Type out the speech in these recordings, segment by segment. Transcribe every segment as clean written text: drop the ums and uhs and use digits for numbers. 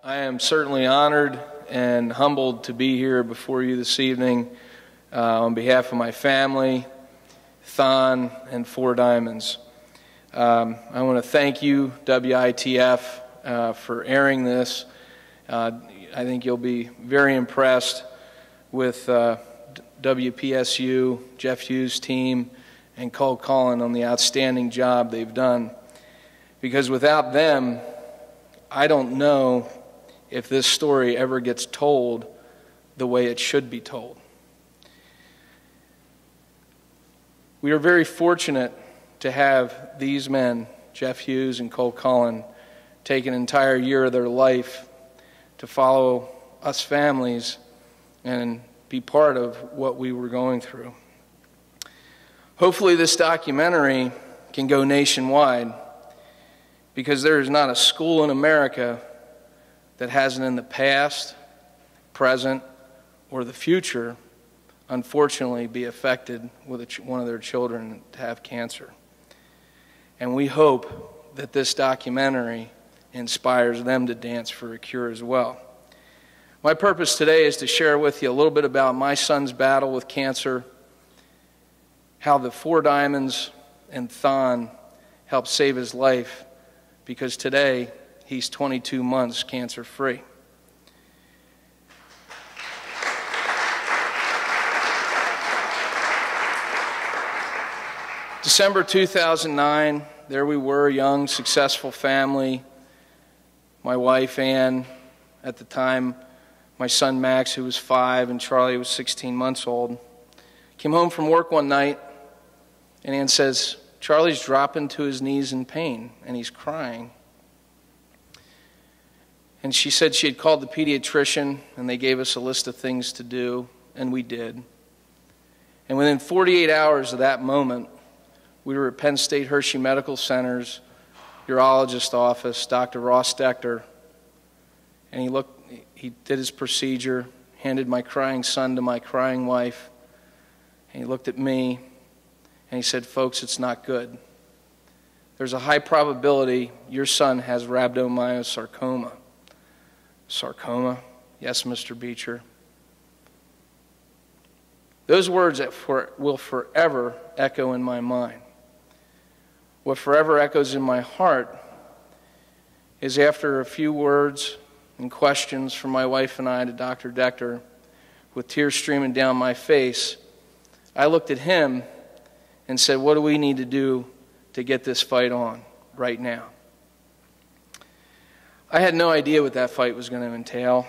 I am certainly honored and humbled to be here before you this evening on behalf of my family, THON, and Four Diamonds. I want to thank you, WITF, for airing this. I think you'll be very impressed with WPSU, Jeff Hughes' team, and Cole Cullen on the outstanding job they've done. Because without them, I don't know if this story ever gets told the way it should be told. We are very fortunate to have these men, Jeff Hughes and Cole Cullen, take an entire year of their life to follow us families and be part of what we were going through. Hopefully this documentary can go nationwide, because there is not a school in America that hasn't in the past, present, or the future, unfortunately, be affected with one of their children to have cancer. And we hope that this documentary inspires them to dance for a cure as well. My purpose today is to share with you a little bit about my son's battle with cancer, how the Four Diamonds and THON helped save his life, because today he's 22 months cancer-free. December 2009, there we were, a young, successful family. My wife, Ann, at the time, my son, Max, who was 5, and Charlie was 16 months old, came home from work one night, and Ann says, "Charlie's dropping to his knees in pain, and he's crying." And she said she had called the pediatrician, and they gave us a list of things to do, and we did. And within 48 hours of that moment, we were at Penn State Hershey Medical Center's urologist office, Dr. Ross Dector, and he did his procedure, handed my crying son to my crying wife, and he looked at me, and he said, "Folks, it's not good. There's a high probability your son has rhabdomyosarcoma." Sarcoma? Yes, Mr. Beecher. Those words will forever echo in my mind. What forever echoes in my heart is after a few words and questions from my wife and I to Dr. Dector, with tears streaming down my face, I looked at him and said, "What do we need to do to get this fight on right now?" I had no idea what that fight was going to entail.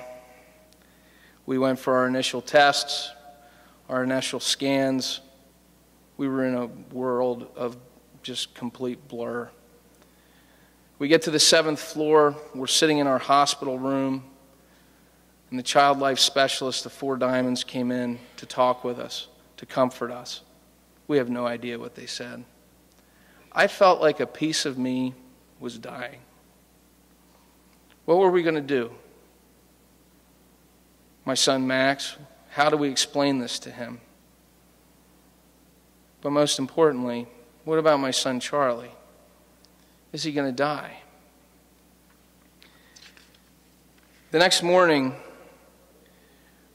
We went for our initial tests, our initial scans. We were in a world of just complete blur. We get to the 7th floor. We're sitting in our hospital room, and the child life specialist of Four Diamonds came in to talk with us, to comfort us. We have no idea what they said. I felt like a piece of me was dying. What were we going to do? My son Max, how do we explain this to him? But most importantly, what about my son Charlie? Is he going to die? The next morning,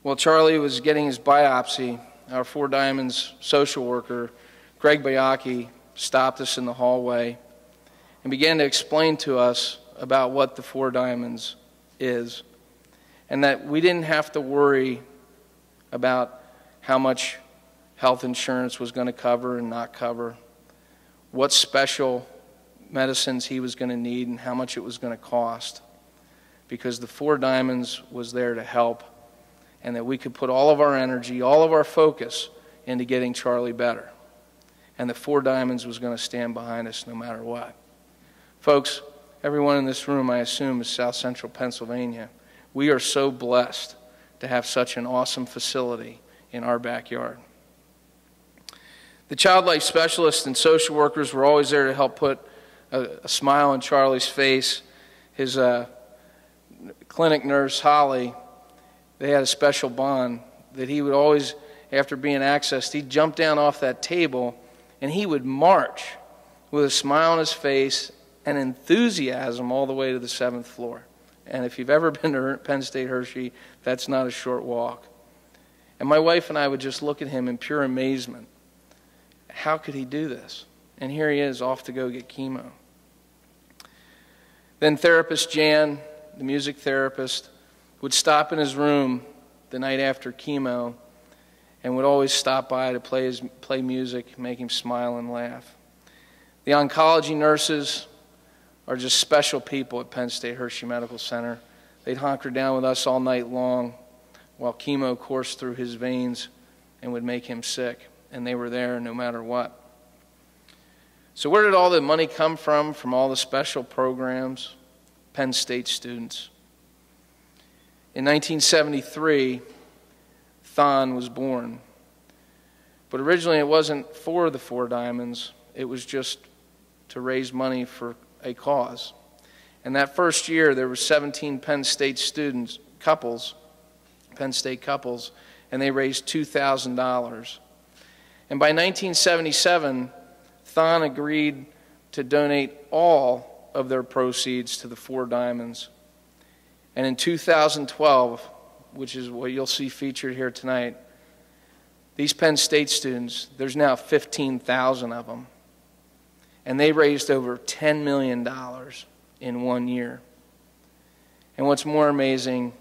while Charlie was getting his biopsy, our Four Diamonds social worker, Greg Bayaki, stopped us in the hallway and began to explain to us about what the Four Diamonds is, and that we didn't have to worry about how much health insurance was going to cover and not cover, what special medicines he was going to need and how much it was going to cost, because the Four Diamonds was there to help, and that we could put all of our energy, all of our focus into getting Charlie better. And the Four Diamonds was going to stand behind us no matter what. Folks, everyone in this room, I assume, is South Central Pennsylvania. We are so blessed to have such an awesome facility in our backyard. The child life specialists and social workers were always there to help put a smile on Charlie's face. His clinic nurse, Holly, they had a special bond that he would always, after being accessed, he'd jump down off that table and he would march with a smile on his face and enthusiasm all the way to the 7th floor. And if you've ever been to Penn State Hershey, that's not a short walk. And my wife and I would just look at him in pure amazement. How could he do this? And here he is, off to go get chemo. Then therapist Jan, the music therapist, would stop in his room the night after chemo and would always stop by to play music, make him smile and laugh. The oncology nurses are just special people at Penn State Hershey Medical Center. They'd hunker down with us all night long while chemo coursed through his veins and would make him sick. And they were there no matter what. So where did all the money come from all the special programs? Penn State students. In 1973, THON was born. But originally it wasn't for the Four Diamonds. It was just to raise money for a cause. And that first year, there were 17 Penn State students, Penn State couples, and they raised $2,000. And by 1977, THON agreed to donate all of their proceeds to the Four Diamonds. And in 2012, which is what you'll see featured here tonight, these Penn State students, there's now 15,000 of them. And they raised over $10 million in 1 year. And what's more amazing,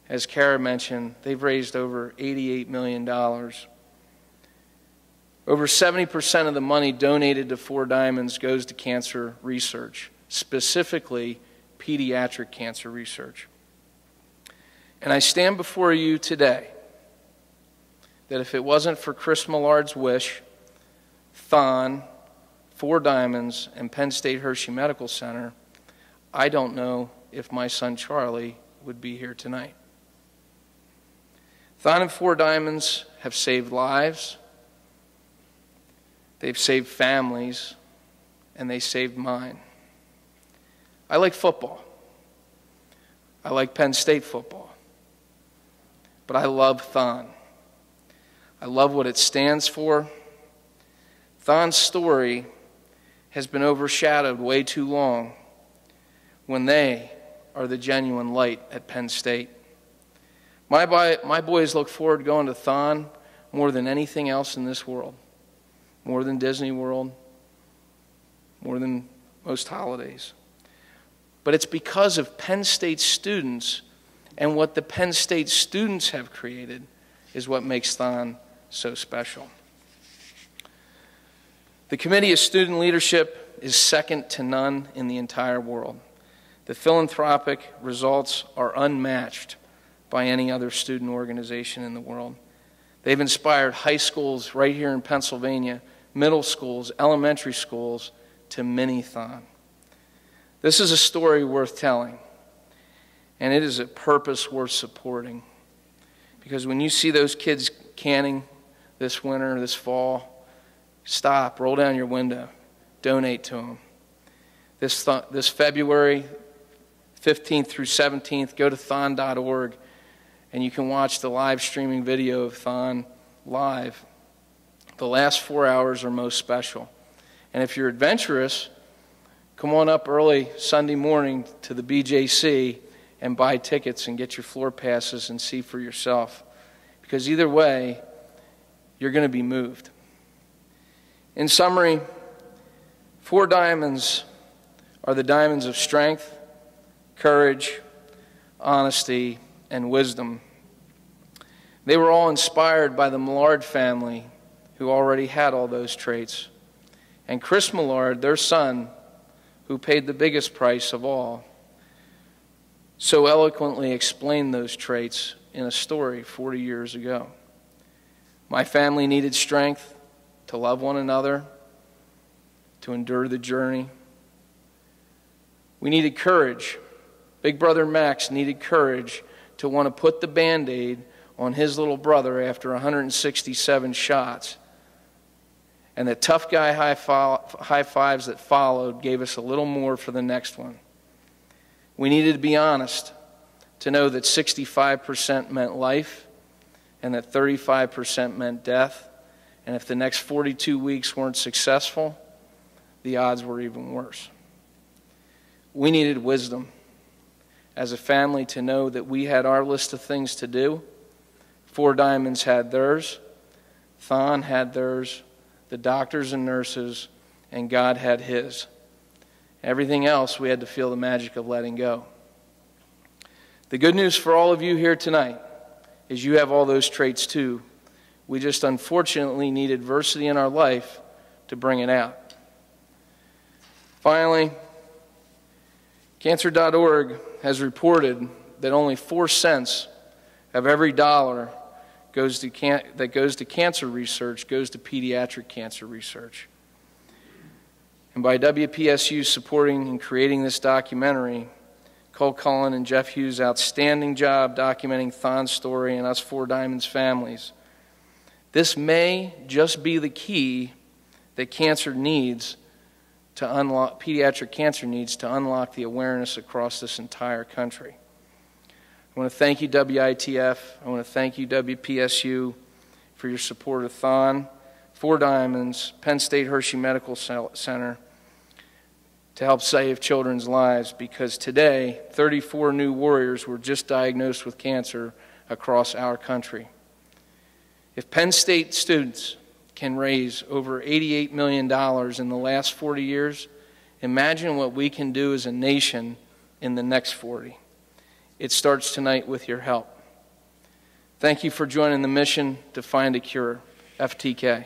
as Kara mentioned, they've raised over $88 million. Over 70% of the money donated to Four Diamonds goes to cancer research, specifically pediatric cancer research. And I stand before you today that if it wasn't for Chris Millard's wish, THON, Four Diamonds, and Penn State Hershey Medical Center, I don't know if my son Charlie would be here tonight. THON and Four Diamonds have saved lives, they've saved families, and they saved mine. I like football. I like Penn State football. But I love THON. I love what it stands for. THON's story has been overshadowed way too long when they are the genuine light at Penn State. My boys look forward to going to THON more than anything else in this world, more than Disney World, more than most holidays. But it's because of Penn State students, and what the Penn State students have created is what makes THON so special. The Committee of Student Leadership is second to none in the entire world. The philanthropic results are unmatched by any other student organization in the world. They've inspired high schools right here in Pennsylvania, middle schools, elementary schools, to mini-THON. This is a story worth telling, and it is a purpose worth supporting. Because when you see those kids canning this winter, this fall, stop, roll down your window, donate to them. This February 15th through 17th, go to thon.org, and you can watch the live streaming video of THON live. The last 4 hours are most special. And if you're adventurous, come on up early Sunday morning to the BJC and buy tickets and get your floor passes and see for yourself. Because either way, you're going to be moved. In summary, Four Diamonds are the diamonds of strength, courage, honesty, and wisdom. They were all inspired by the Millard family, who already had all those traits. And Chris Millard, their son, who paid the biggest price of all, so eloquently explained those traits in a story 40 years ago. My family needed strength to love one another, to endure the journey. We needed courage. Big brother Max needed courage to want to put the Band-Aid on his little brother after 167 shots. And the tough guy high fives that followed gave us a little more for the next one. We needed to be honest, to know that 65% meant life and that 35% meant death. And if the next 42 weeks weren't successful, the odds were even worse. We needed wisdom. as a family to know that we had our list of things to do. Four Diamonds had theirs. THON had theirs. The doctors and nurses, and God had His. Everything else we had to feel the magic of letting go. The good news for all of you here tonight is you have all those traits too. We just unfortunately need adversity in our life to bring it out. Finally, Cancer.org has reported that only 4 cents of every dollar that goes to cancer research goes to pediatric cancer research. And by WPSU supporting and creating this documentary, Cole Cullen and Jeff Hughes' outstanding job documenting THON's story and us Four Diamonds families, this may just be the key that cancer needs to unlock, pediatric cancer needs to unlock the awareness across this entire country. I want to thank you, WITF. I want to thank you, WPSU, for your support of THON, Four Diamonds, Penn State Hershey Medical Center, to help save children's lives, because today 34 new warriors were just diagnosed with cancer across our country. If Penn State students can raise over $88 million in the last 40 years, imagine what we can do as a nation in the next 40. It starts tonight with your help. Thank you for joining the mission to find a cure. FTK.